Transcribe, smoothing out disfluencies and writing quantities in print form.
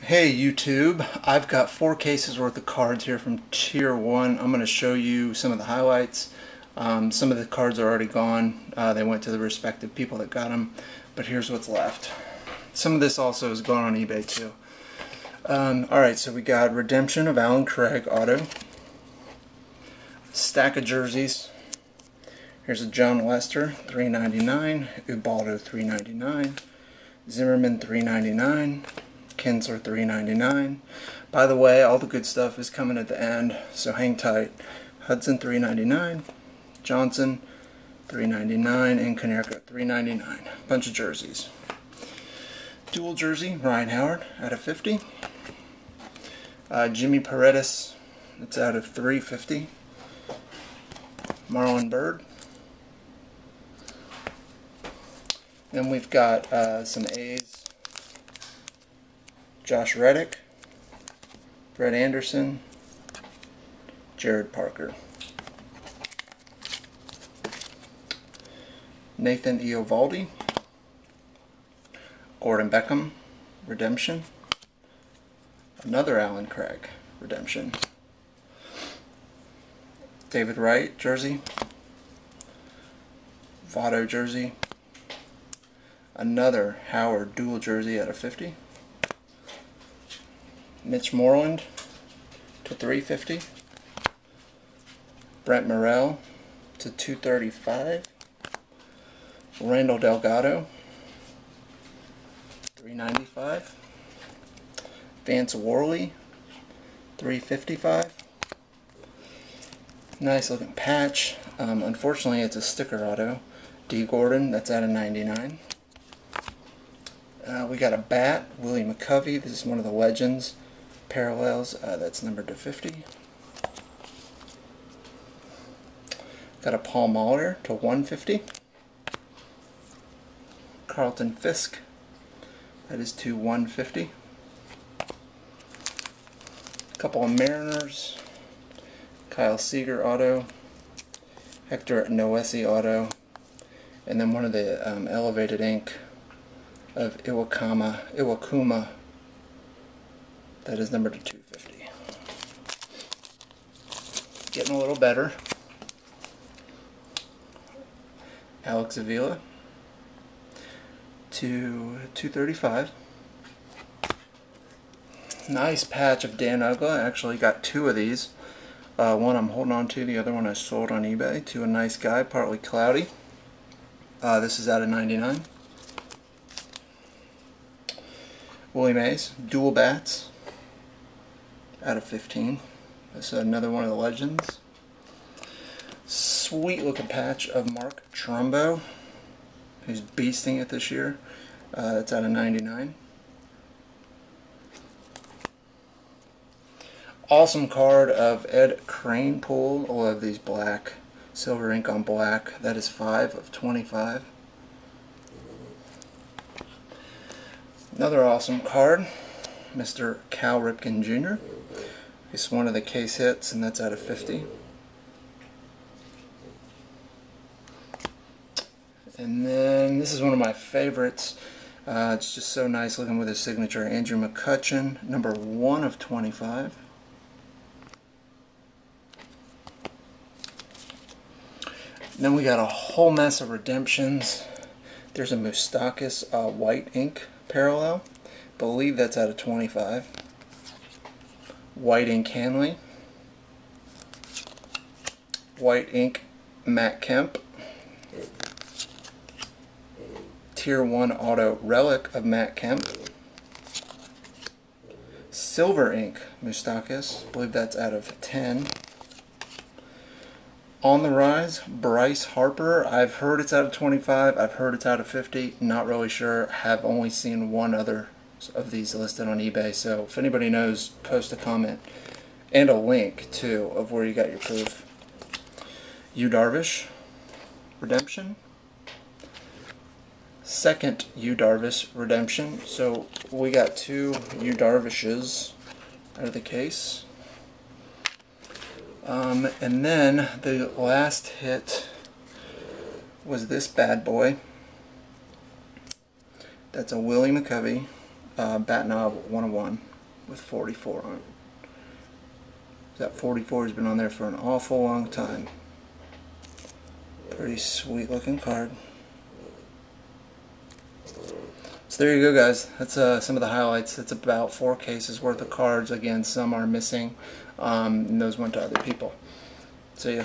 Hey YouTube, I've got 4 cases worth of cards here from Tier 1. I'm going to show you some of the highlights. Some of the cards are already gone. They went to the respective people that got them, but here's what's left. Some of this also is gone on eBay too. Alright, so we got Redemption of Alan Craig Auto. Stack of jerseys. Here's a John Lester, $3.99. Ubaldo, $3.99. Zimmerman, $3.99. Kinsler, $3.99. By the way, all the good stuff is coming at the end, so hang tight. Hudson, $3.99. Johnson, $3.99. And Konerko, $3.99. Bunch of jerseys. Dual jersey, Ryan Howard, out of 50. Jimmy Paredes, it's out of 350. Marlon Byrd. Then we've got some A's. Josh Reddick, Brett Anderson, Jared Parker. Nathan Eovaldi, Gordon Beckham, Redemption. Another Alan Craig, Redemption. David Wright, jersey. Votto jersey. Another Howard dual jersey out of 50. Mitch Moreland to 350. Brent Morel to 235. Randall Delgado, 395. Vance Worley, 355. Nice looking patch. Unfortunately, it's a sticker auto. D. Gordon, that's out of 99. We got a bat, Willie McCovey. This is one of the Legends parallels. That's numbered to 50. Got a Paul Molitor to 150. Carlton Fisk, that is to 150. A couple of Mariners. Kyle Seager auto. Hector Noesi auto. And then one of the elevated ink of Iwakuma, that is numbered to 250. Getting a little better. Alex Avila to 235. Nice patch of Dan Uggla. I actually got 2 of these. One I'm holding on to, the other one I sold on eBay to a nice guy, partly cloudy. This is out of 99. Willie Mays, dual bats, out of 15. This is another one of the Legends. Sweet looking patch of Mark Trumbo, who's beasting it this year. That's out of 99. Awesome card of Ed Kranepool. All of these black, silver ink on black. That is 5 of 25. Another awesome card, Mr. Cal Ripken Jr. It's one of the case hits, and that's out of 50. And then this is one of my favorites. It's just so nice looking with his signature. Andrew McCutchen, number 1 of 25. And then we got a whole mess of redemptions. There's a Moustakas white ink parallel. Believe that's out of 25. White ink Hanley. White ink Matt Kemp. Tier 1 auto relic of Matt Kemp. Silver ink Moustakas. Believe that's out of 10. On the rise, Bryce Harper. I've heard it's out of 25. I've heard it's out of 50. Not really sure. Have only seen one other of these listed on eBay. So if anybody knows, post a comment and a link too of where you got your proof. Yu Darvish, Redemption. Second Yu Darvish Redemption. So we got 2 Yu Darvishes out of the case. And then the last hit was this bad boy. That's a Willie McCovey bat knob 101. with 44 on it. That 44 has been on there for an awful long time. Pretty sweet looking card. So there you go, guys. That's some of the highlights. It's about 4 cases worth of cards. Again, some are missing, and those went to other people. See ya.